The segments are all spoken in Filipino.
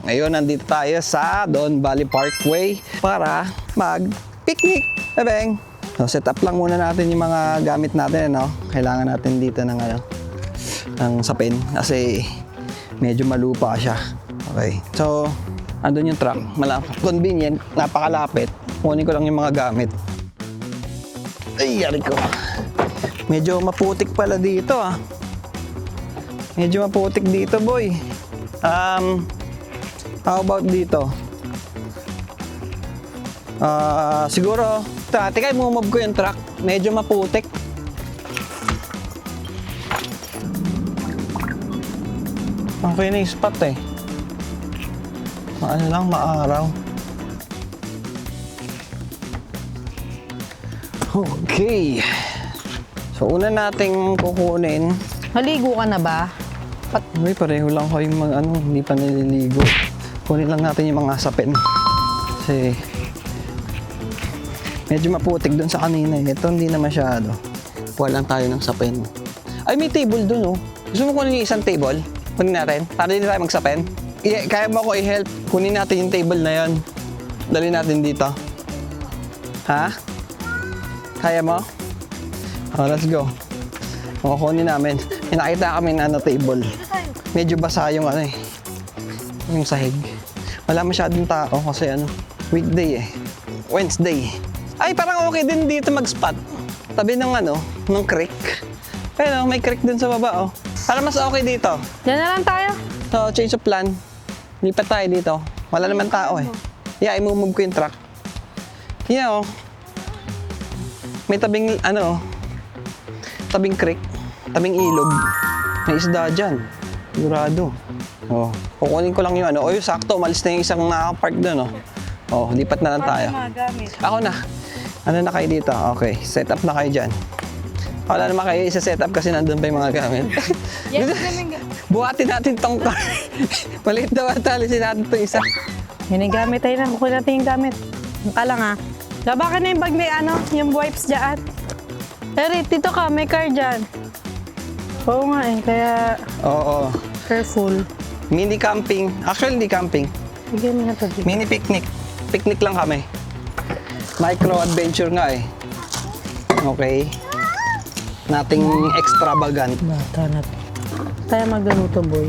Ngayon, nandito tayo sa Don Valley Parkway para mag-picnic. Bebeng! So, set up lang muna natin yung mga gamit natin, no? Kailangan natin dito ng, ng sapin kasi medyo malupa siya. Okay. So, andun yung truck. Convenient, napakalapit. Kunin ko lang yung mga gamit. Ay, yari ko. Medyo maputik pala dito, ah. Medyo maputik dito, boy. How about dito? Siguro, teka, move ko yung truck. Medyo maputik. Okay na yung spot eh. Ano lang, maaraw. Okay. So, una nating kukunin. Naligo ka na ba? Uy, pareho lang kayong hindi pa naliligo. Kunin lang natin yung mga sapin. Kasi medyo maputik dun sa kanina eh. Ito hindi na masyado. Kuha lang tayo ng sapin. Ay, may table dun oh. Gusto mo kunin yung isang table? Kunin natin. Para hindi tayo magsapin. Kaya mo ako i-help. Kunin natin yung table na yon. Dali natin dito. Ha? Kaya mo? Oh, let's go. Kunin namin. May nakita kami na table. Medyo basa yung yung sahig. Wala masyadong tao kasi weekday eh. Wednesday. Ay, parang okay din dito mag-spot. Tabi ng ng creek. Ayun, may creek dun sa baba oh. Para mas okay dito. Diyan na lang tayo. So, change of plan. Lipat tayo dito. Wala naman tao eh. Yeah, i-move ko yung truck. Yeah, oh. May tabing, tabing creek. Tabing ilog. May isda dyan. Sigurado. Oh, kukunin ko lang yung Oh, yung sakto. Malis na yung isang nakapark doon, oh. Oh, lipat na lang tayo. Ako na. Ano na kayo dito? Okay, set up na kayo dyan. Wala naman kayo isa-set up kasi nandun pa yung mga gamit. Buhatin natin tong car. Maliit daw at alisin natin itong isa. Yun yung gamit tayo na. Kukunin natin yung gamit. Ka lang ha. Labakan na yung bag na yung wipes dyan. Eric, dito ka. May car dyan. Oo nga eh. Kaya Oo. careful. Mini camping. Actually, hindi camping. Bigyan mo na ito. Mini picnic. Picnic lang kami. Micro adventure nga eh. Okay. Nothing extravagant. Bata na to. Tayo magluto, boy.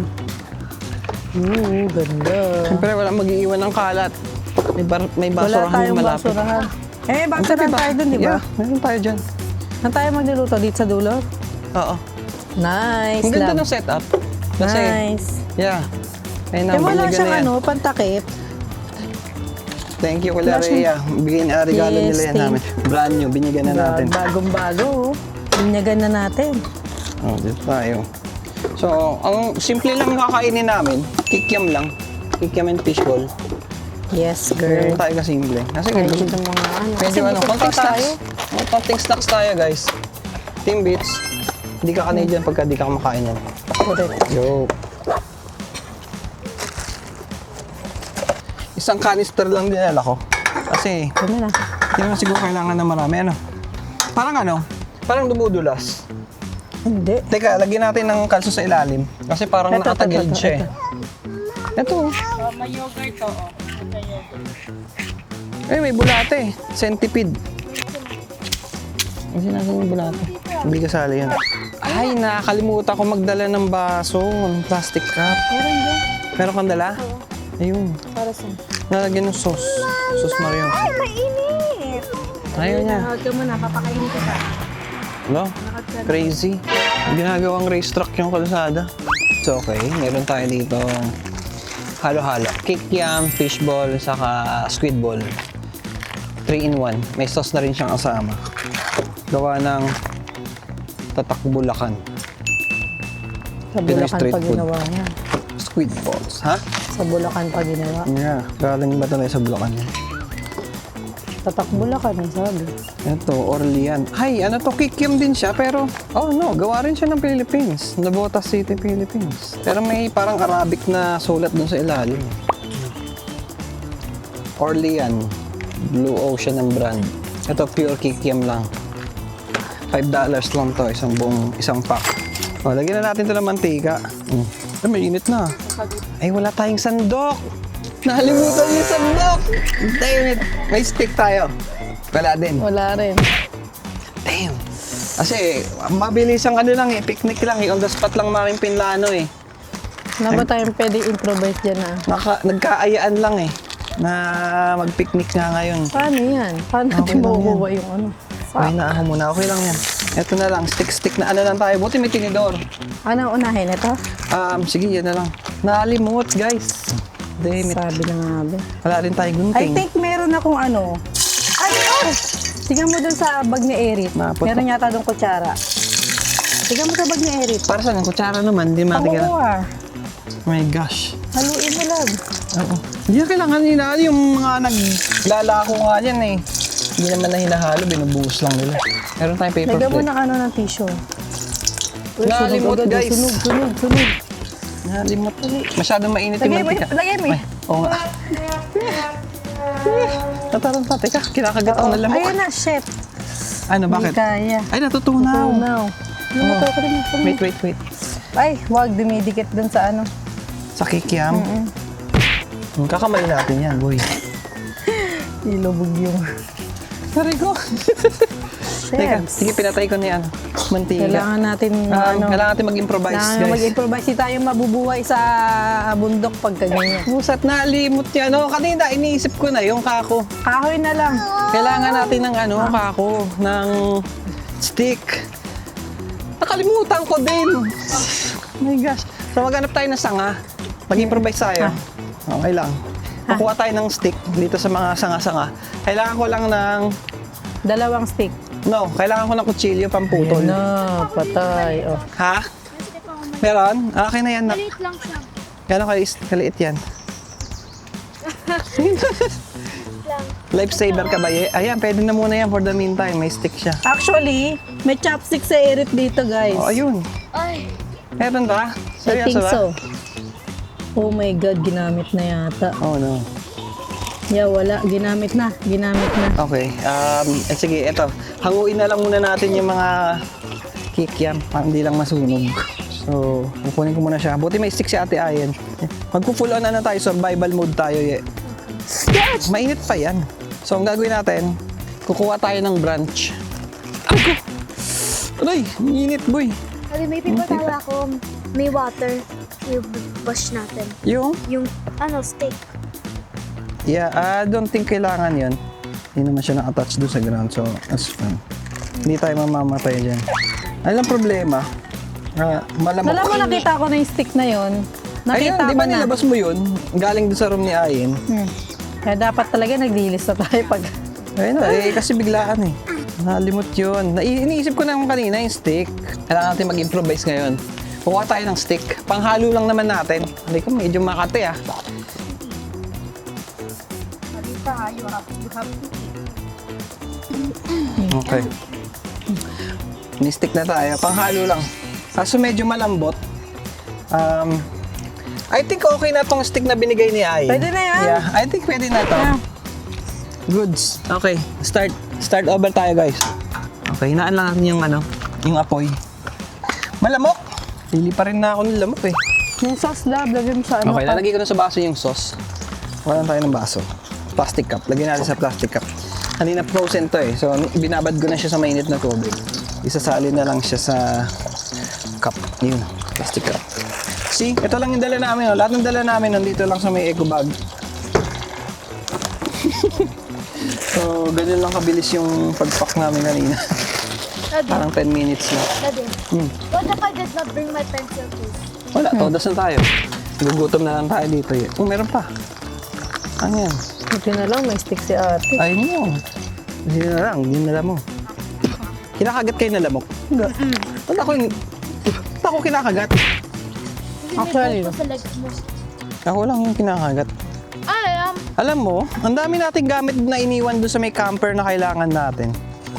Ganda. Siyempre, walang mag-iiwan ng kalat. May Wala basurahan tayong yung malapit. basurahan. Basurahan tayo dun, di ba? Yeah, meron tayo dyan. Saan tayo magluluto? Dito sa dulo? Oo. Nice, Ang ganda love. ng setup. Kasi, Nice. yeah. Ayun na, Eh, wala binigyan siyang na yan. pantakip. Thank you, Kuya Wala siyang- Rhea. Bigyan regalo Yes, nila yan thank- namin. Brand new, binigyan na natin. Bagong-bago. Binyagan na natin. Oh, dito tayo. So, ang simple lang kakainin namin, kikiam lang. Kikiam and fishball. Yes, Ganun girl. tayo kasimple. Kasi Ay, gusto dito mga medyo konting snacks. Oh, konting snacks tayo, guys. Team Beats. Hindi ka Canadian pagka di ka kumakain yan. Yo. Isang canister lang dinala ko. Kasi, Dami na. hindi naman siguro kailangan na marami. Parang dumudulas. Hindi. Teka, lagyan natin ng kalso sa ilalim. Kasi parang Ito, nakatagilid ito, siya eh. Ito. May yogurt to. Eh, may bulate. Centipede. Hindi natin yung bulate. Hindi kasali yan. Ay, nakakalimutan ko magdala ng baso, ng plastic cup. Meron dyan. Meron kang dala? Ayun. Para saan? Nalagyan ng sauce. Sauce Mario. Ay, mainit! Ayaw niya. Nakakad ka muna, papakainin ko pa. Hello? Crazy. Ginagawang racetrack yung kalsada. It's okay. Meron tayo dito halo-halo. Kikiam, fishball, saka squid ball. 3-in-1. May sauce na rin siyang kasama. Gawa ng Tatak Bulacan. Sa Pinoy Bulacan street pa food. ginawa niya. Squid balls, ha? Sa Bulacan pa ginawa. Yeah. Galing ba talaga sa Bulacan yan? Tatak Bulacan, ang sabi. Ito, Orlean. Ay, Kikiam din siya, pero, oh no, gawa rin siya ng Philippines. Navotas City, Philippines. Pero may parang Arabic na sulat dun sa ilalim. Orlean. Blue Ocean ang brand. Ito, pure Kikiam lang. $5 lang to, isang pack. O, lagyan na natin ito ng mantika. Ay, mainit na. Ay, wala tayong sandok. Nakalimutan niyo sa block! Damn it! May stick tayo. Wala din. Wala rin. Damn! Kasi, mabilis ang ano lang eh, picnic lang eh, on the spot lang maring pinlano eh. Wala ba tayong pwede improvise dyan Nagkaayaan lang eh, na mag-picnic nga ngayon. Paano yan? Paano natin Okay lang makukuha yung ano? Okay na ako muna, okay lang yan. Ito na lang, stick na ano lang tayo, buti may tinidor. Ano unahin ito? Sige, yan na lang. Nakalimot guys. Damn it. Sabi na nga ba. Wala rin tayo I gunting. think meron akong ano. Ano? Tingnan mo dun sa bag ni Erit. Napot- Meron yata dong kutsara. Tingnan mo sa bag ni Erit. Para saan? Ang kutsara naman, hindi natin kailangan. Pakukuha. Oh my gosh. Haluin mo lang. Oo. Hindi na kailangan nila. Yung mga naglalako nga dyan eh. Hindi naman na hinahalo, binubuhos lang nila. Meron tayong paper Lagyan mo plate. ng ano ng tissue. Uy, Nalimot, sunog agad, guys. Sunog. Nalimot. Masyadong mainit yung Lagay mo, mantika. lagay mo. Ay, oo nga. Tataranta, teka, kinakagat ako ng lamok. Ayun na, shit. Ano, Hindi bakit? kaya. Ay, natutunaw. Now. Wait. Ay, wag dumidikit dun sa ano. Sa kikiam. Kakamay natin yan, boy. Ilubog yung... Sorry ko. Teka, Shit. sige, pinatay ko na yan. Mantika. Kailangan natin, Kailangan natin mag-improvise, kailangan guys. mag-improvise. Hindi tayo mabubuhay sa bundok pagka ganyan. Pusat na, limot yan. Oh, kanina, iniisip ko na yung kako. Kahoy na lang. Kailangan natin ng kako, ng stick. Nakalimutan ko din. Oh my gosh. So, maghanap tayo ng sanga. Mag-improvise tayo. Okay lang. Kukuha tayo ng stick dito sa mga sanga-sanga. Kailangan ko lang ng... Dalawang stick. No, kailangan ko ng kutsilyo pamputol. Ayan na, patay. Oh. Ha? Meron? Okay na yan. Maliit lang siya. Gano'n kaliit yan? Lifesaver ka ba? Ayan, pwede na muna yan for the meantime. May stick siya. Actually, may chopstick sa Erit dito, guys. Oh, ayun. Ay, Meron ba? I think ba? so. Oh my God, ginamit na yata. Oh, no. Yeah, wala. Ginamit na. Okay. Sige, eto. Hanguin na lang muna natin yung mga kikiam para hindi lang masunog. So, kukunin ko muna siya. Buti may stick si Ate Ayen. Magpo-full on na tayo. Survival mode tayo. Yes! Mainit pa yan. So, ang gagawin natin, kukuha tayo ng branch. Ako! Aray! Init, boy. sabi may paper towel ako. May water. I-wash natin. Yung? Yung, stick. Yeah, I don't think kailangan yun. Hindi naman siya na-attach doon sa ground. So, that's fine. Hindi tayo mamamatay dyan. Ano ang problema? Malamok. Alam mo, nakita ko na yung stick na yon. Ayun, Nakita di ko ba na. nilabas mo yun? Galing doon sa room ni Ayen. Kaya dapat talaga naglilis na tayo pag... Ayun na, kasi biglaan eh. Nalimot yun. Iniisip ko naman kanina yung stick. Kailangan natin mag-improvise ngayon. Kuha tayo ng stick. Panghalo lang naman natin. Hindi ko, medyo makate ah. Okay. Ni-stick na tayo. Panghalo lang. Kaso medyo malambot. I think okay na tong stick na binigay ni Ayen. Pwede na yan. Yeah, I think pwede na to. Ah. Goods. Okay, start over tayo guys. Okay, hinaan lang natin yung apoy. Malamok! Lili pa rin na ako ng lamok eh. Yung sauce lab, lagyan mo sa ano Okay, pa. lalagay ko na sa baso yung sauce. Wala tayo ng baso. Plastic cup. Lagyan natin sa plastic cup. Kanina frozen to eh. So, binabad ko na siya sa mainit na tubig. Isasalin na lang siya sa cup. Yun, plastic cup. See, ito lang yung dala namin. Oh. Lahat ng dala namin nandito lang sa may eco bag. So, ganun lang kabilis yung pag-pack namin kanina. Daddy, Parang 10 minutes na. Daddy. What if I did not bring my pencil case? Wala, todas na tayo. Gugutom na lang tayo dito eh. Oh, meron pa. Ano yan? Buti na lang, may stick si ate. Ay mo. Hindi na lang, hindi na mo. Kinakagat kayo na lamok? Ba't ako kinakagat? Actually, May buto sa legs mo. Ako lang yung kinakagat. Ay, Alam mo, ang dami nating gamit na iniwan doon sa may camper na kailangan natin.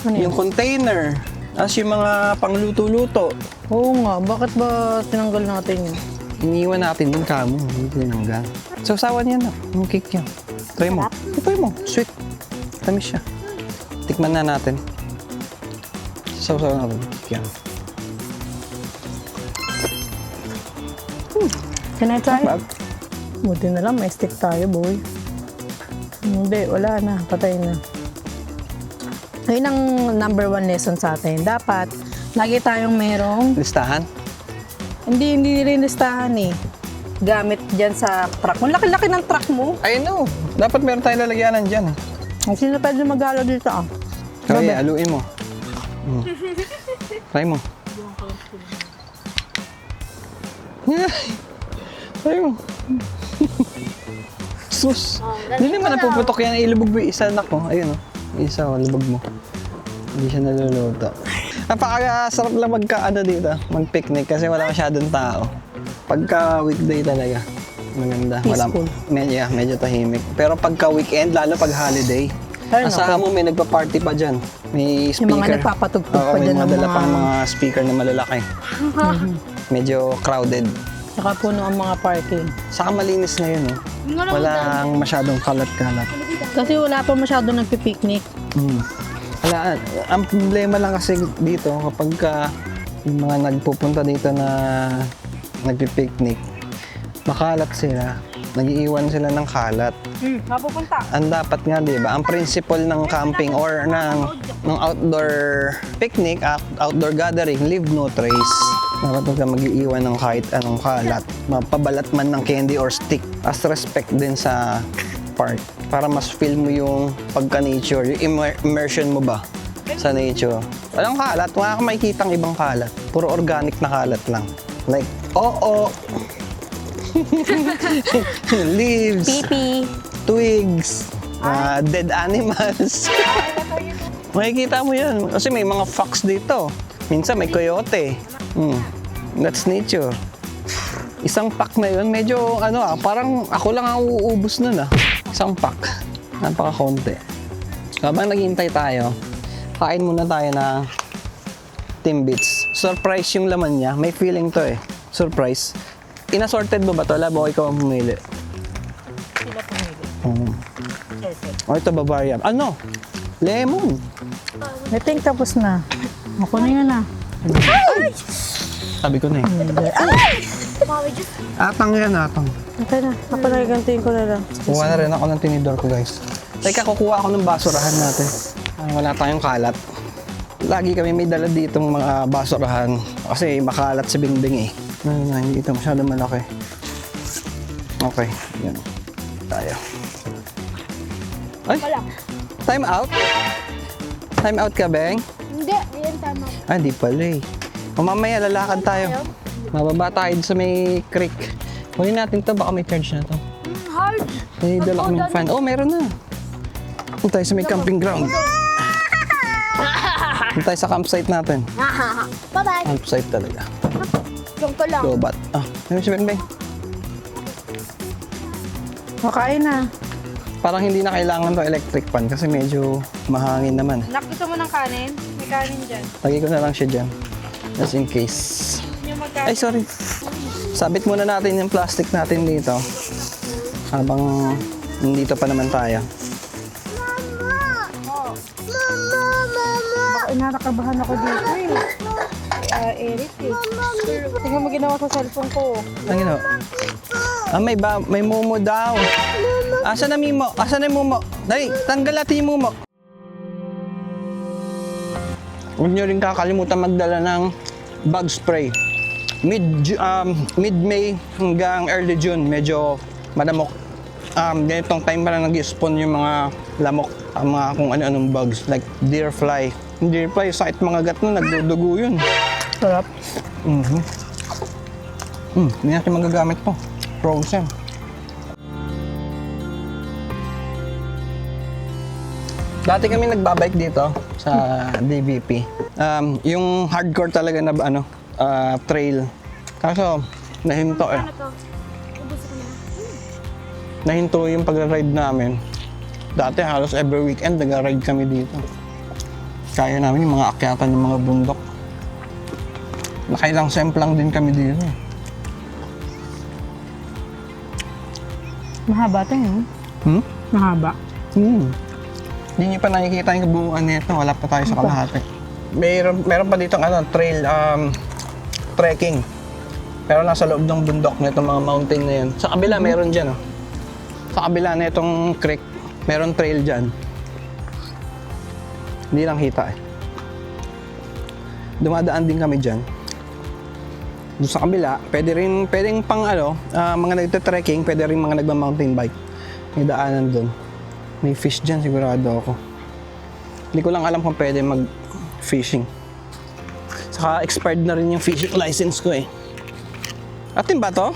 Ano yun? Yung container, as yung mga pangluto-luto. Oo nga, bakit ba tinanggal natin yun? Iniwan natin doon kamo, hindi tinanggal. So, sawa niya na, yung cake yan. Try mo. Try mo, sweet. Tamis siya. Tikman na natin. Sawa-sawa natin. Yan. Can I try? Bag. Buti na lang, may stick tayo, boy. Hindi, wala na. Patay na. Ayun ang number 1 lesson sa atin. Dapat, lagi tayong merong, Listahan? hindi rin listahan eh. Gamit dyan sa truck. Ang laki-laki ng truck mo. I know. Dapat meron tayong lalagyanan dyan. Ang sino pwede mag-halo dito ah? Kaya, aluin mo. Try mo. Try mo. Sus. Hindi naman napuputok yan. Ilubog mo yung isa, anak mo. Ayun, oh. Isa, lubog mo. Hindi siya naluluto. Napakasarap lang dito, mag-picnic kasi wala masyadong tao. Pagka weekday talaga, maganda. Peaceful. Medyo tahimik. Pero pagka weekend, lalo pag holiday, Ay, asahan mo may nagpa-party pa dyan. May speaker. Yung mga nagpapatugtog Oo, pa may dyan ng madala mga... pang mga speaker na malalaki. Medyo crowded. Saka puno ang mga parking. Saka malinis ngayon, oh. Walang masyadong kalat-kalat. Kasi wala pa masyado nagpipiknik. Wala, ang problema lang kasi dito kapag yung mga nagpupunta dito na nagpipiknik, makalat sila, nag-iiwan sila ng kalat. Mapupunta. Ang dapat nga, di ba, ang principle ng camping or ng outdoor picnic, outdoor gathering, leave no trace. Dapat huwag ka mag-iiwan ng kahit anong kalat, mapabalat man ng candy or stick, as respect din sa park para mas feel mo yung pagka-nature, yung immersion mo ba sa nature. Walang kalat, wala kang makikitang ibang kalat. Puro organic na kalat lang. Like, leaves, Pipi. twigs, dead animals. Makikita mo yan. Kasi may mga fox dito. Minsan may coyote. That's nature. Isang pack na yun, medyo parang ako lang ang uubos nun ah. Isang pack. Napaka-konti. Habang naghihintay tayo, kain muna tayo ng Timbits. Surprise yung laman niya. May feeling to eh. Surprise. Inasorted mo ba to? Labo ikaw ang pumili. Sila pumili. O ito, Bavaria. Ano? Lemon. I think tapos na. Ako na yun ah. Sabi ko na eh. Atang yan, atang. Okay na. Ako na igantiin ko na lang. Kuha na rin ako ng tinidor ko, guys. Teka, kukuha ako ng basurahan natin. Ay, wala tayong kalat. Lagi kami may dala ditong mga basurahan kasi makalat si Bingbing eh. Hindi ito masyado malaki. Okay, yan. Tayo. Ay! Time out? Time out ka, Beng? Hindi, yan tama. Di pala eh. O mamaya, lalakad tayo. Mababa tayo sa may creek. Kunin natin to, baka may charge na to. Hard. May dala kaming fan. Oh, meron na. Punta tayo sa may camping ground. Punta tayo sa campsite natin. Bye-bye. Campsite talaga. Yung ko lang. Lobat. Ayun si Benbeng. Makain na. Parang hindi na kailangan to electric fan kasi medyo mahangin naman. Gusto mo ng kanin? May kanin dyan. Lagay ko na lang siya dyan. Just in case. Ay, sorry. Sabit muna natin yung plastic natin dito. Habang nandito pa naman tayo. Baka inarakabahan ako dito eh. Eric eh. Tingnan mo ginawa sa cellphone ko. Ano ginawa? May mumo daw. Asan na Mimo? Asan na yung mumo? Dali, tanggal natin yung mumo. Huwag nyo rin kakalimutan magdala ng bug spray. Mid-May hanggang early June, medyo malamok. Ganitong time pa na nag-spawn yung mga lamok, mga kung ano-anong bugs, like deer fly. Yung deer fly, sakit mga gat na, nagdudugo yun. Sarap. Hindi natin magagamit to. Frozen. Dati kami nagbabike dito sa DVP. Yung hardcore talaga na trail. Kaso nahinto eh. Nahinto yung pag-ride namin. Dati halos every weekend nag-ride kami dito. Kaya namin yung mga akyatan ng mga bundok. Nakailang semplang din kami dito. Mahaba ito yun. Mahaba. Hindi nyo pa nakikita yung kabuuan nito. Wala pa tayo sa kalahati. Meron pa dito trail trekking. Pero nasa loob ng bundok na itong mga mountain na yan. Sa kabila, meron dyan, oh. Sa kabila na itong creek, meron trail dyan. Hindi lang hita, eh. Dumadaan din kami dyan. Doon sa kabila, pwedeng pang mga nagte-trekking, pwede rin mga nagma-mountain bike. May daanan doon. May fish dyan, sigurado ako. Hindi ko lang alam kung pwede mag-fishing. Saka expired na rin yung fishing license ko eh. Atin ba to?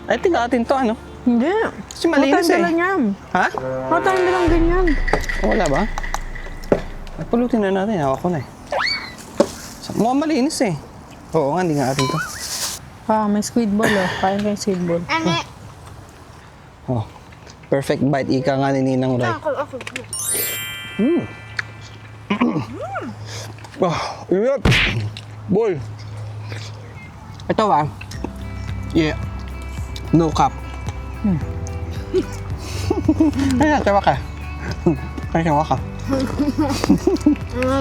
I think atin to, ano? Hindi. Kasi malinis eh. Matanda lang yan. Ha? Matanda lang ganyan. Wala ba? Pulutin na natin, hawak ko na eh. Mukhang malinis eh. Oo nga, hindi nga atin to. May squid ball oh. Kain kayo squid ball. Oh, perfect bite, ika nga ni Ninang Ray. Oh, iyot! Boy! Ito ba? Yeah. No cup. Ay, tawa ka. Ay, tawa ka.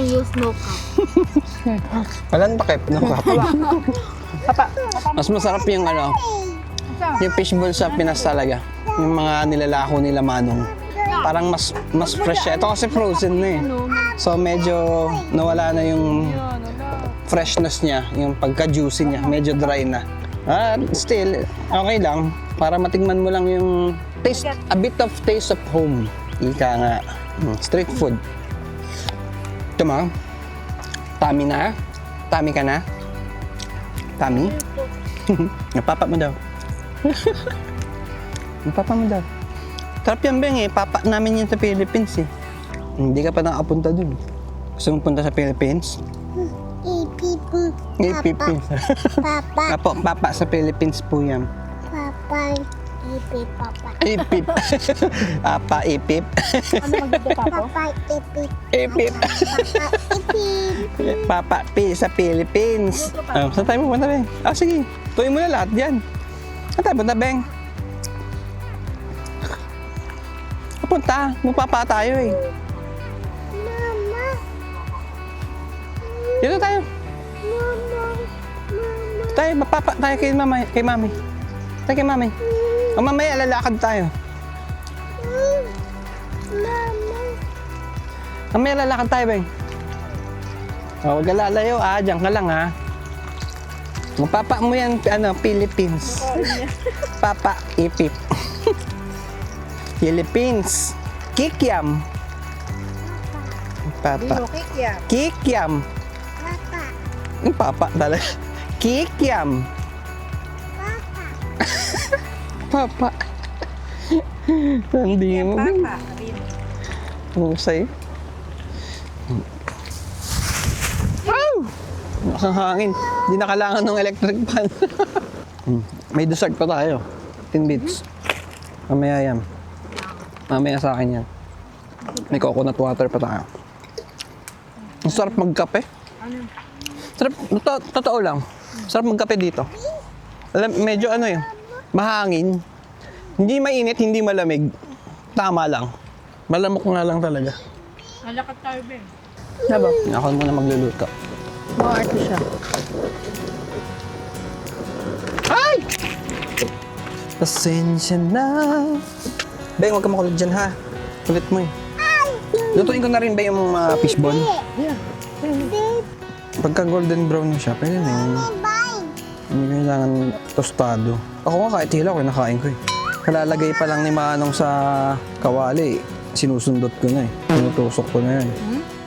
Use no cup. Walang takip, no cup. Mas masarap yung yung fishball sa Pinas talaga. Yung mga nilalako nila manong. Parang mas fresh siya. Ito kasi frozen na eh. So medyo nawala na yung freshness niya, yung pagka-juicy niya. Medyo dry na. Still, okay lang. Para matigman mo lang yung taste, a bit of taste of home. Ika nga. Street food. Ito ma. Tami na? Tami ka na? Tami? Napapa mo daw. Napapa mo daw. Sarap yan, Beng eh. Papa namin yan sa Philippines eh. Hindi ka pa nakapunta dun. Gusto mong punta sa Philippines? Philippines. Papa. Apo, papa sa Philippines po yan. Papa. Papa. Ipip. Papa, ipip. Ano magdito pa po? Papa. Ipip. Ipip. Papa. Ipip. Papa, sa Philippines. Saan tayo pupunta, Beng? Sige. Tuloy mo na lahat yan. Saan tayo punta, Beng? Punta. Magpapa tayo eh. Mama. Dito tayo. Tayo, mapapa tayo kay mami. Tayo kay mami. O mamaya, lalakad tayo. Mama. Mamaya, lalakad tayo, Beng. Huwag ka lalayo, Diyan ka lang, ha. Mapapa mo yan, Philippines. Papa, ipip. Philippines. Kikiam. Papa. Kikiam. Papa. Yung papa talaga. Kikiam. Papa. Hindi mo. Papa. Ano sa'yo? Wow! Nakahangin. Hindi nakalangan ng electric fan. May dessert pa tayo. 10 bits. Mamaya yan. Mamaya sa akin yan. May coconut water pa tayo. Ang sarap magkape. Sarap, totoo lang. Sarap magkape dito. Medyo mahangin. Hindi mainit, hindi malamig. Tama lang. Malamok nga lang talaga. Alakad tayo, Ben. Diba? Ako muna magluluto. Arte siya. Ay! Pasensya na. Beng, huwag ka makulit dyan ha. Kulit mo eh. Lutuin ko na rin ba yung mga fishball? Yeah. Pagka golden brown na siya, pwede na yun. Hindi kailangan tostado. Ako nga kahit hilaw, kinakain ko eh. Kalalagay pa lang ni Manong sa kawali, sinusundot ko na eh. Sinutusok ko na yan.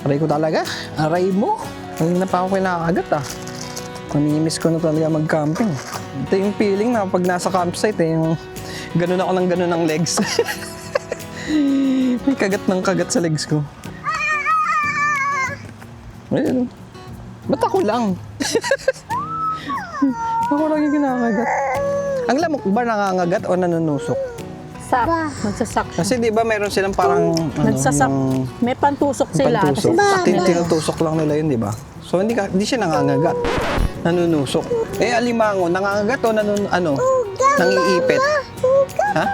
Aray ko talaga. Aray mo. Kanina pa ako kinakagat ah. Namimiss ko na talaga mag-camping. Ito yung feeling na pag nasa campsite eh, yung ganun ako ng ganun ng legs. May kagat ng kagat sa legs ko. Ayun. Ba't ako lang? Ako lang yung kinakagat. Ang lamok ba nangangagat o nanunusok? Sak. Nagsasak siya. Kasi di ba mayroon silang parang Nagsasak. yung May pantusok sila. pantusok. Kasi Tinutusok lang nila yun, di ba? So hindi siya nangangagat. Nanunusok. Eh alimango, nangangagat o nangiipit? Ha?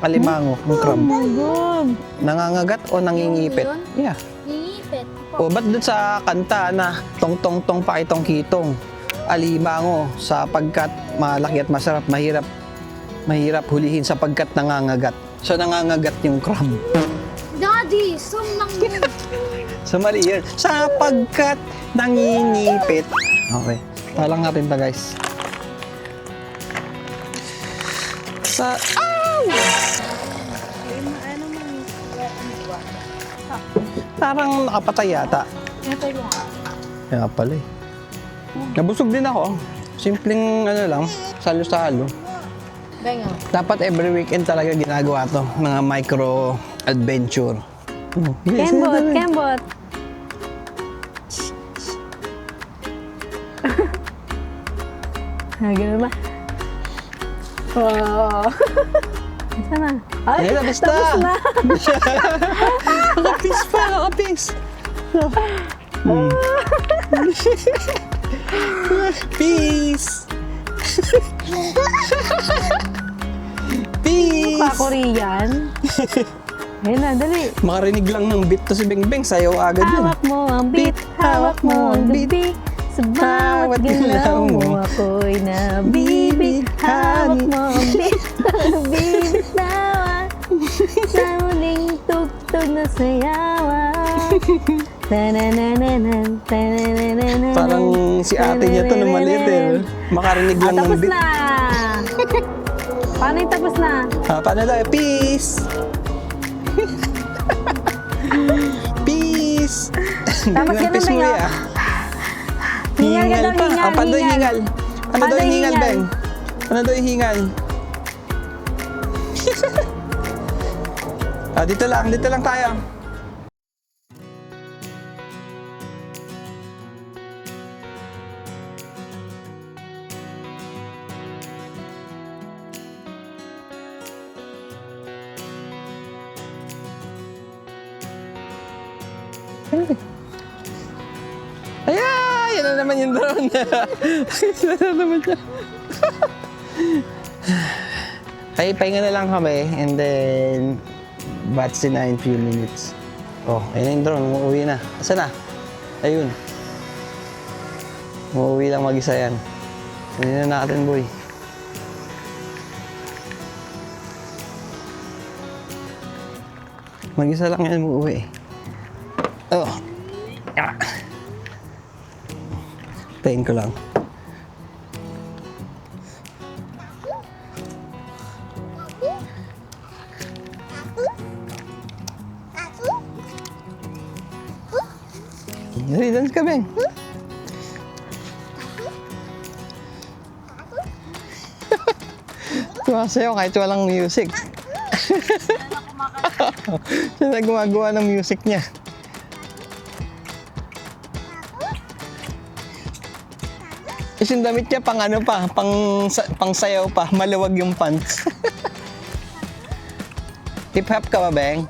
Alimango, yung crab. God. Nangangagat o nangingipit? Yeah. Ningipit. O ba't dun sa kanta na tong tong tong pakitong kitong? alimango sapagkat malaki at masarap, mahirap hulihin sapagkat nangangagat. So nangangagat yung crab. Daddy, sum lang yun. So mali yun. Sapagkat nangingipit. Okay. Talang natin to guys. Sa... Parang nakapatay yata. Kaya pala eh. Nabusog din ako. Simpleng ano lang, salo-salo. Benga. Dapat every weekend talaga ginagawa to. Mga micro adventure. Kembot, kembot. Ganun ba? Wow. Sana. Ay, Ay, tapos na. tapos na. Nakapis pa, nakapis. Peace! Peace! Pa-Korean. Ayun na, dali. Makarinig lang ng beat to si Bengbeng, sayaw agad yun. Hawak mo ang beat, hawak mo ang gabi. Sa bawat galaw mo ako'y nabibig. Hawak mo ang beat, nabibitawan. Sa muling tugtog na sayawan. Tananananan, tananananan. Parang si ate niya to na maliit eh. Makarinig lang ng Tapos beat. na! Paano yung tapos na? Paano tayo? Peace! Peace! Tapos ganun, Peace mo Beng, ah. Hingal ka daw, pa. hingal, Paano daw yung hingal. hingal? Ano daw yung hingal, Beng? Ano daw yung hingal? Dito lang tayo. Ayan! Yan na naman yung drone. Yan na naman siya. Ay, pahinga na lang kami and then batch na in few minutes. Oh, ayun na yung drone. Umuwi na. Asa na? Ayun. Umuwi lang mag-isa yan. Ayun na natin, boy. Mag-isa lang yan umuwi. Oh. Ah. Tayin ko lang. Dali, dance ka, Beng. Sumasayaw kahit walang music. Siya na gumagawa ng music niya. Yung damit niya pang ano pa, pang sayaw pa, maluwag yung pants. Hip hop ka ba, Beng?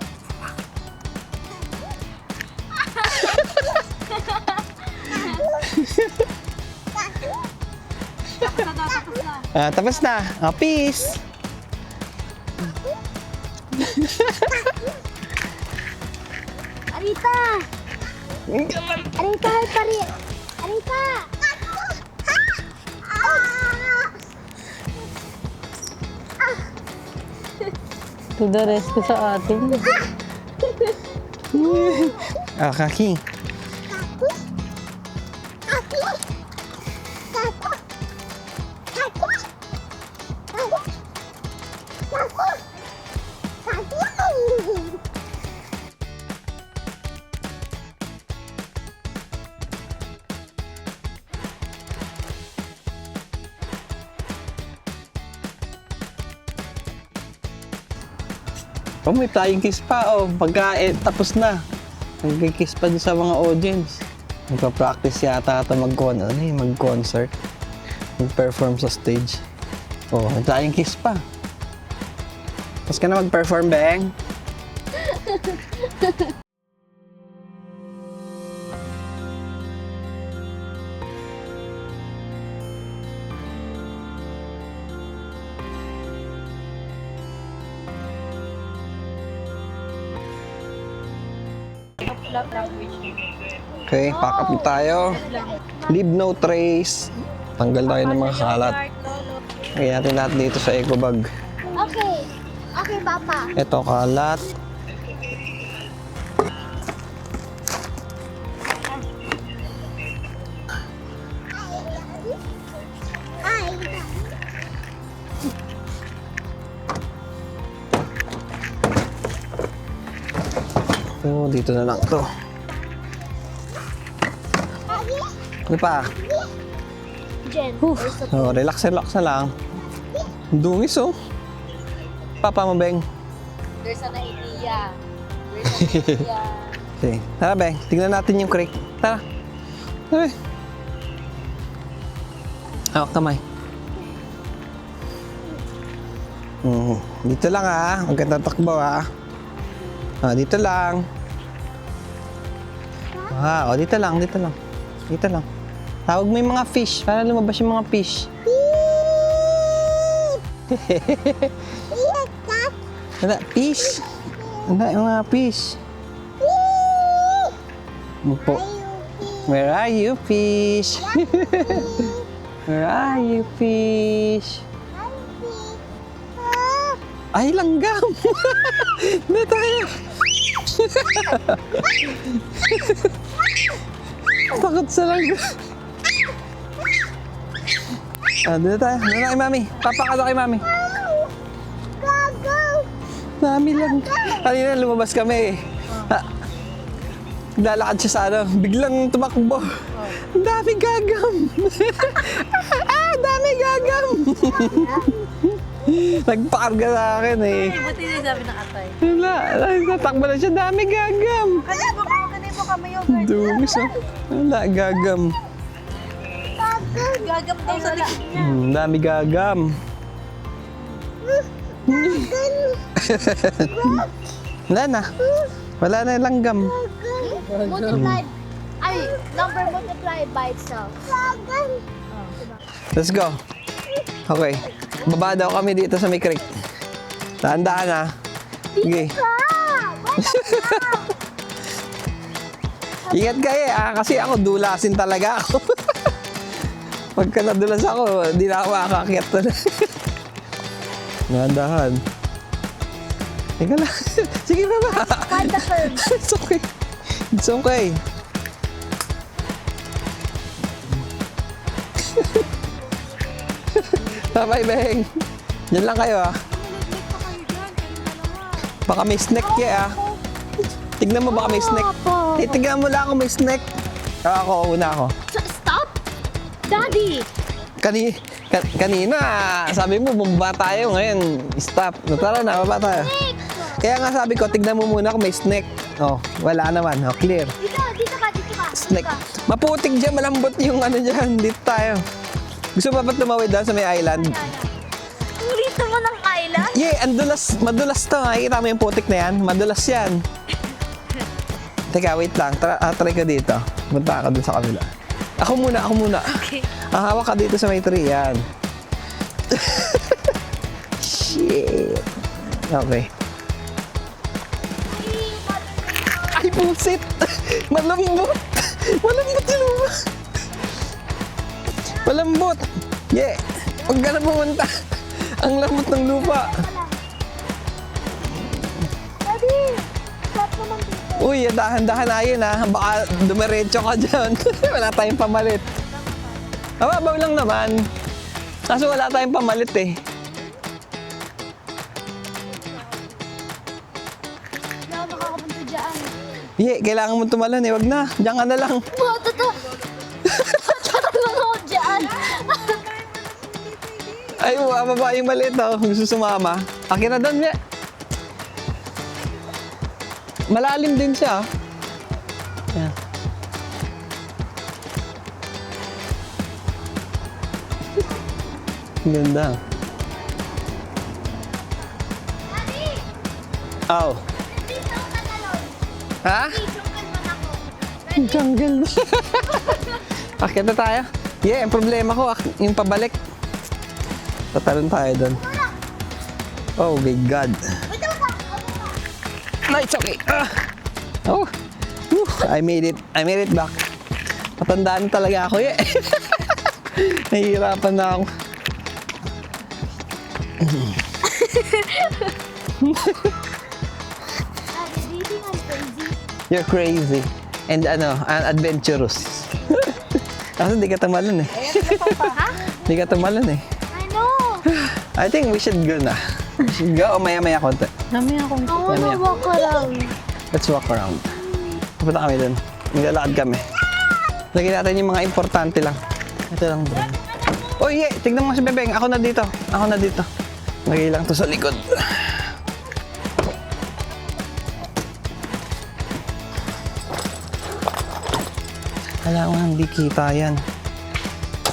Tapos na. Peace. Arita! Arita, pari! Arita! To the rescue sa atin. Kaki. Oh, may flying kiss pa. Oh, pagkain, tapos na. Nag-kiss pa din sa mga audience. Magpa-practice yata ito mag-concert. Mag-perform sa stage. Oh, may flying kiss pa. Tapos ka na mag-perform, Beng? Okay, pack up tayo. Leave no trace. Tanggal tayo ng mga kalat. Lagyan natin lahat dito sa eco bag. Okay. Okay, Papa. Ito, kalat. Ay. Oh, dito na lang to. Ano pa? Jen. Oh, relax na lang. Dungis oh. Papa mo, Beng. There's an idea. There's an idea. Okay. Tara, Beng. Tingnan natin yung creek. Tara. Tara. Hawak kamay. Dito lang ha. Huwag kang tatakbo ha. Dito lang. O, dito lang. Dito lang. Dito lang. Tawag mo yung mga fish. Para lumabas yung mga fish. Wala, fish. Wala, yung mga fish. Upo. Where are you, fish? Where are you, fish? Ay, langgam! Na tayo! Takot sa langgam. Doon tayo. Doon na kay Mami. Papakala kay Mami. Mami lang. Kanina lumabas kami eh. Lalakad siya sa ano. Biglang tumakbo. Ang daming gagam. Dami gagam. Nagpakarga sa akin eh. Buti na sabi ng atay. Wala. Natakbo na siya. Dami gagam. Kanino kami yung Dumis oh. Wala, gagam. gagam daw sa likod niya. Dami gagam. Wala na. Wala na yung langgam. Multiplied. Ay, number multiplied by itself. Let's go. Okay. Baba daw kami dito sa may creek. Tandaan ha. Sige. Ingat kayo kasi ako dulasin talaga ako. Pagka nadulas ako, di na ako makakakyat na. Nandahan. Teka lang. Sige baba. It's okay. It's okay. Bye, Beng. Diyan lang kayo, ah. Baka may snack ya, ah. Tignan mo, baka may snack. Tignan mo lang ako may snack. Ako, una ako. Stop! Daddy! Kanina, sabi mo, bumaba tayo. Ngayon, stop. Tara na, baba tayo. Kaya nga sabi ko, tignan mo muna kung may snack. Oh, wala naman. Oh, clear. Dito ka. Snack. Maputik dyan, malambot yung ano dyan. Dito tayo. Gusto mo ba tumawid doon sa may island? Dito mo ng island? Yeah, madulas to. Nakikita mo yung putik na yan? Madulas yan. Teka, wait lang. Try ko dito. Punta ka dun sa kabila. Ako muna. Okay. Hawak ka dito sa may tree. Yan. Shit. Okay. Ay, pusit! Malambot! Malambot yung lupa! Malambot! Yeah! Huwag ka na pumunta! Ang lambot ng lupa! Daddy! Stop naman dito. Uy, dahan-dahan na yun ha. Baka dumiretso ka dyan. Wala tayong pamalit. Mababaw lang naman. Kaso wala tayong pamalit eh. Hindi ako makakapunta dyan. Yeah, kailangan mo tumalon eh. Wag na. Diyan ka na lang. Tatalong ako dyan. Ay, baba yung maliit oh. Gusto sumama. Akin na doon, yeah. Malalim din siya. Yeah. Ganda. Daddy! Oh. Dito ako tatalon. Ha? Isungan mo na ako. Jungle na. Akit na tayo. Yeah, ang problema ko, yung pabalik. Tatalon tayo doon. Oh my God. Ito ka! No, it's okay. Oh. Whew, I made it. I made it back. Patandaan talaga ako, yeah. Nahihirapan na ako. Do you think I'm crazy? You're crazy. And adventurous. Kasi di ka tumalon eh. Ha? Di ka tumalon eh. I know. I think we should go na. We should go o maya-maya konti. Dami akong... I wanna walk around. Let's walk around. Pupunta kami dun. Maglalakad kami. Lagyan natin yung mga importante lang. Ito lang bro. Oh yeah, tignan mo si Bebeng. Ako na dito. Ako na dito. Lagay lang to sa likod. Wala ko hindi kita yan.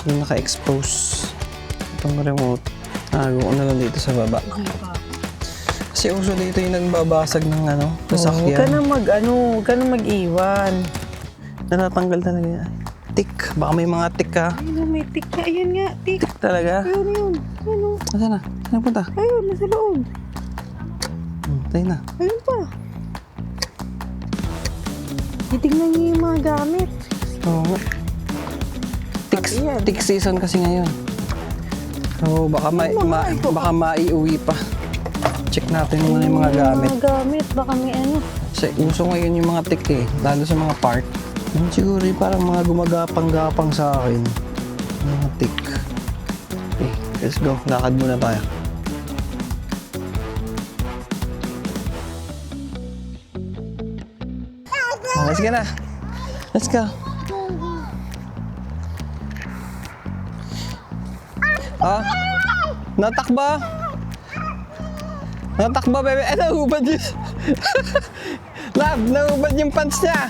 Yung naka-expose. Itong remote. Tago ko na lang dito sa baba. Kasi uso dito yung nagbabasag ng Huwag ka sasakyan. na huwag ka na mag-iwan. Natatanggal talaga yan. Tik. Baka may mga tik ka. Ayun, may tik ka. Ayun nga, tik. Tik talaga. Ayun. Ayun, Nasaan na? Saan punta? ayun, nasa loob. Tayo na. Ayun pa. Titignan niyo yung mga gamit. Oo nga. Tick season kasi ngayon. So, baka maiuwi pa. Check natin muna yung mga gamit. Mga gamit, baka may ano. Kasi uso ngayon yung mga tick eh. Lalo sa mga park. Yun siguro yung parang mga gumagapang-gapang sa akin. Mga tick. Okay, let's go. Lakad muna tayo. Let's go na. Let's go. Ah, natakba. Natakba, bebe. Eh, nahubad yun. Love, nahubad yung pants niya.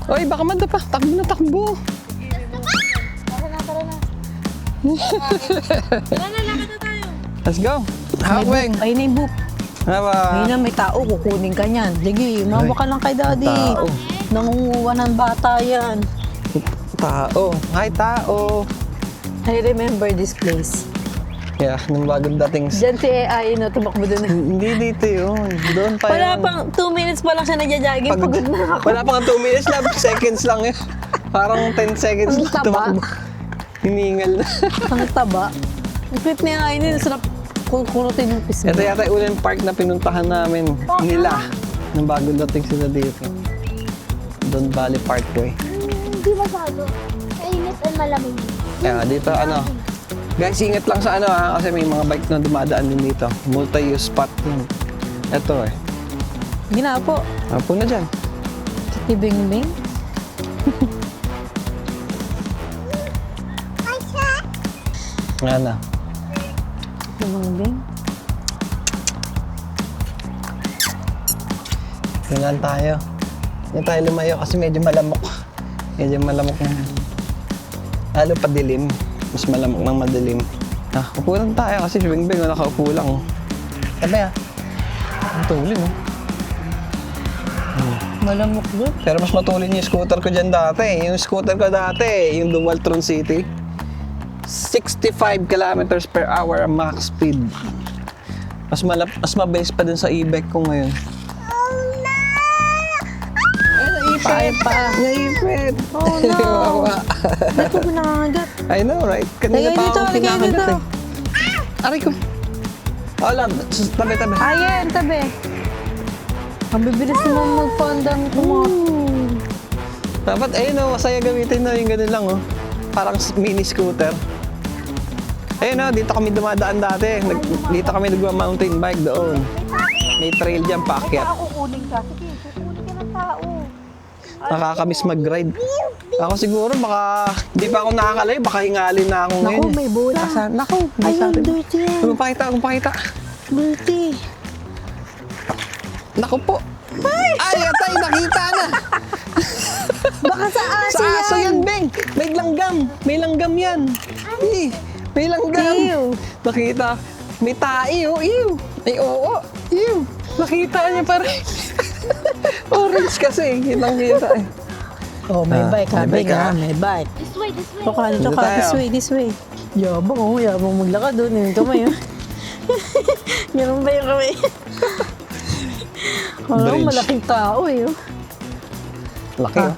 Oy, baka madapa. Takbo na takbo. Let's go. Haweng. Ayun na yung book. Haba. Ayun na, may tao, kukunin ka niyan. Sige, mawa ka lang kay daddy. Tao. Nangunguha ng bata yan. Tao. Hi, tao. I remember this place. Yeah, nung bagong dating. Diyan si AI, no, tumakbo doon. Hindi dito yun. Doon pa Wala yun. pang 2 minutes pa lang siya nagja-jogging. Pagod na ako. Wala pang 2 minutes lang. Seconds lang eh. Parang 10 seconds Ang lang taba. tumakbo. Hiningal na. Ang taba. Ang cute niya nga yun. Sarap kunutin yung pisngi. Ito yata yung ulang park na pinuntahan namin nila. Nung bagong dating sila dito. Don Valley Parkway. Hindi masyado. Mainit at malamig. Kaya dito guys, ingat lang sa kasi may mga bike na dumadaan din dito. Multi-use spot yun. Ito eh. Ginapo. Apo na dyan. Si Bing-Bing. Nga na. Si Bing-Bing. Yun lang tayo. Hindi tayo lumayo kasi medyo malamok. Medyo malamok na. Lalo pa dilim. Mas malamok ng madilim. Upo lang tayo kasi si Bingbing nakaupo lang. Sabi ang tulin Malamok doon. Pero mas matulin yung scooter ko dyan dati. Yung scooter ko dati, yung Dualtron City. 65 kilometers per hour ang max speed. Mas mabilis pa dun sa e-bike ko ngayon. Naipit pa. Naipit! Oh no! Ba't ko nangangagat? I know, right? Kanina Lagay pa dito, ako lagay pinakagat dito. eh. Aray ko. Oh, love. Tabi-tabi. Ayan, tabi. Ang bibilis mo magpandang Dapat, ayun o, masaya gamitin na yung ganun lang oh. Parang mini scooter. Ayun o, dito kami dumadaan dati. Dito kami nagwa-mountain bike doon. May trail dyan, paakyat. Ako kunin ka. Sige, kukunin ka ng tao. Nakakamiss mag-ride. Ako siguro, baka, hindi pa ako nakakalayo, baka hingalin na ako ngayon. Naku, may bola. Naku, may Ayun, sabi. dirty yan. Kung pakita. Dirty. Naku po. Ay, atay, nakita na. Baka sa aso Sa aso yan, Beng. May langgam. May langgam yan. Eh, may langgam. Ew. Nakita. May tae, oh. Ew. Ay, oo. Ew. Nakita niya pa rin. Orange kasi. Yun lang kita eh. Oh, may bike ha. may bike, Big ha. ah. May bike. This way, this way. Tsaka, Dito tsaka. tayo. This way. Yabang oh. Yabang maglakad doon. Yung kamay oh. Ganun ba yung kamay? Alam, Bridge. malaking tao eh. Oh. Laki, oh.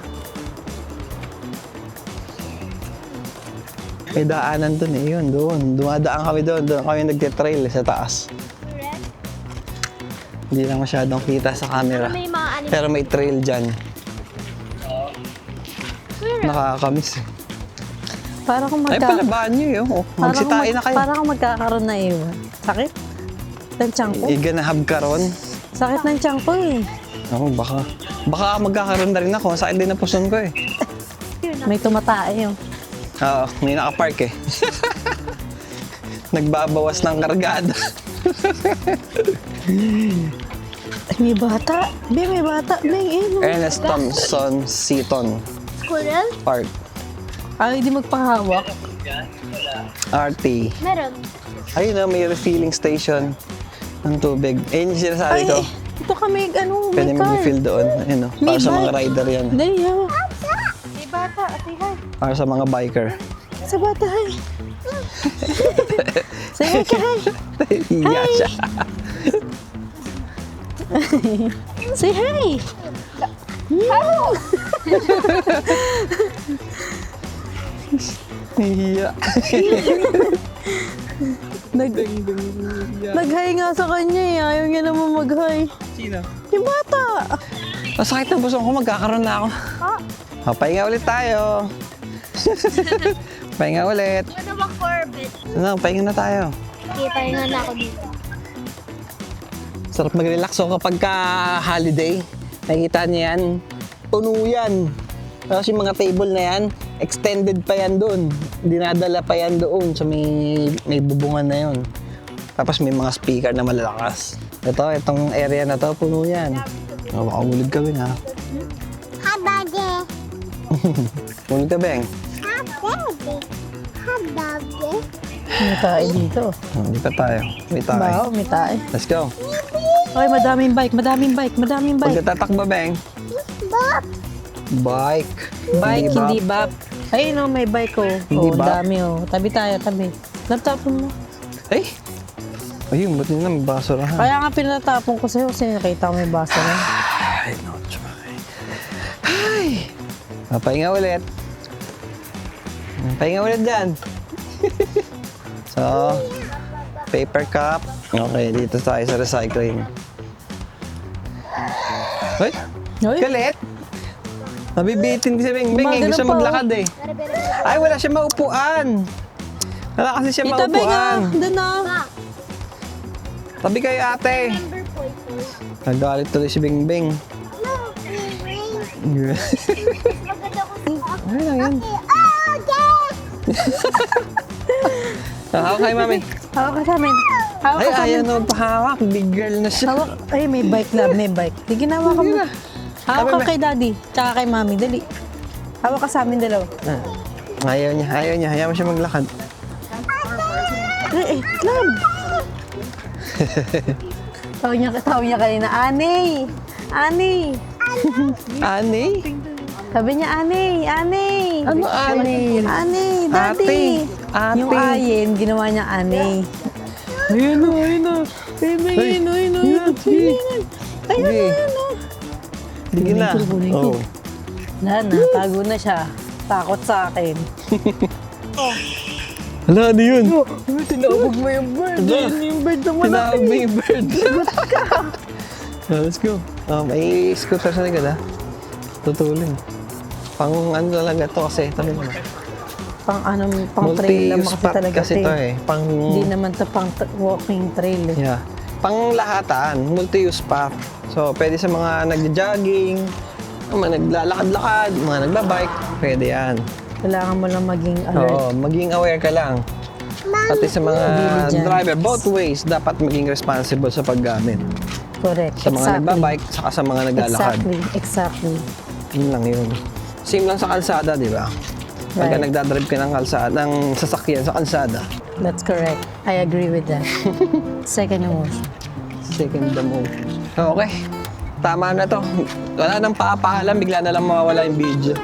May daanan dun eh. Yun, doon. Dumadaan kami doon. Doon kami nagtitrail sa taas. Hindi lang masyadong kita sa camera. May mga animal. Pero may trail dyan. Nakakamiss eh. Para kung Ay, palabaan nyo yun. Oh, magsitain na kayo. Para kung magkakaroon na iwan. Sakit? Ng tiyan ko? Iganahab ka ron. Sakit ng tiyan ko eh. Oo, baka magkakaroon na rin ako. Sakit din na puson ko eh. May tumatae yun. Oo, may nakapark eh. Nagbabawas ng kargada. Ay, may bata. May bata. Ernest Thompson Seton Squirrel? Park. Ay, hindi magpahawak. RT. Meron. Ayun na, may refilling station ng tubig. Ayun yung sinasabi ko. Ito kami, Pwede may car. mag-refill doon. Ayun o, May para sa mga bike. rider yan. Dali, hawak. May bata. Ate, hi. Para sa mga biker. Sa bata, hi. Say hi ka, hi. Iya siya. Say hi. Iya. Nag-hi nga sa kanya eh. Ayaw niya naman mag-hi. Sino? Yung bata. Masakit ng puso ko, magkakaroon na ako. Pahinga ulit tayo. Pahinga ulit. Ano ba Corbett? Ano, pahinga na tayo. Kita nga na ako dito. Sarap mag-relax ako kapag holiday. Nakikita niyo yan, puno yan. Tapos yung mga table na yan, extended pa yan doon. Dinadala pa yan doon sa may bubungan na yun. Tapos may mga speaker na malalakas. Itong area na to, puno yan. Oh, baka mulid ka, Beng, ha? Habade. Mulid ka, Beng. Habade. Habade. May tae dito. Oh, di pa tayo. May tayo. Bao, may tae. Let's go. Ay, madaming bike. Pagkatakbo, Beng. Bob. Bike. Bike, hindi bap. Ayun no, may bike oh. Hindi Oh, bap. dami oh. Tabi tayo, tabi. Natapon mo. Ay! Ayun, ba't na may basurahan? Kaya nga pinatapon ko sa'yo kasi nakita ko may basa na. Ay, no, tsumay. Ay! Pahinga ulit. Pahinga ulit dyan. So, paper cup. Okay, dito tayo sa recycling. Ay! Ay, Galit! Nabibitin si Beng. Beng, Gumagano gusto pa, maglakad eh. Ay, wala siya maupuan. Wala kasi siya itabi nga. maupuan. Doon na. Tabi kayo, ate. Number 4. Nagalit tuloy si Beng Beng. No, rain. Maganda ko sa Ano lang yan? Oh, Dad! Hawak kay mami. Hawak ka sa amin. Hawak Ay, ka sa ayaw amin. na magpahawak. Big girl na siya. Hawak. Ay, may bike love, may bike. Di ginawa ka mo. Hawak ka Tabi, kay daddy, tsaka kay mami. Dali. Hawak ka sa amin dalawa. Ayaw niya. Ayaw mo siya maglakad. Love. Tawag niya kanina, Anay! Anay! Ani? Sabi niya, Anay! Anay! Ano ani? Anay! Daddy! Ate. Yung ayin, ginawa niya Anay. Ayun o, ayun o. Sige. Sige na. Kunin ko. Oh. Wala na, tago na siya. Takot sa akin. Hala, ano yun? Tinawag mo yung bird. Yun yung bird na Tinawag mo yung bird. Let's go. May scooter sa likod, ha? Tutulin. Pang ano talaga to kasi. Tabi mo na. Pang trail lang Multi-use kasi spot talaga. kasi to eh. Pang... Hindi naman to pang walking trail eh. Yeah. Pang lahatan, multi-use path. So, pwede sa mga nagja-jogging, mga naglalakad-lakad, mga nagbabike, pwede yan. Kailangan mo lang maging alert. Oo, maging aware ka lang. Pati sa mga Diligence. driver, both ways, dapat maging responsible sa paggamit. Correct. Sa mga nagbabike, saka sa mga naglalakad. Exactly. Yun lang yun. Same lang sa kalsada, di ba? Pagka Right. nagdadrive ka ng kalsada, ng sasakyan sa kalsada, That's correct. I agree with that. Second emotion. second the move. Okay. Tama na to. Wala nang papaalam, bigla na lang mawawala yung video.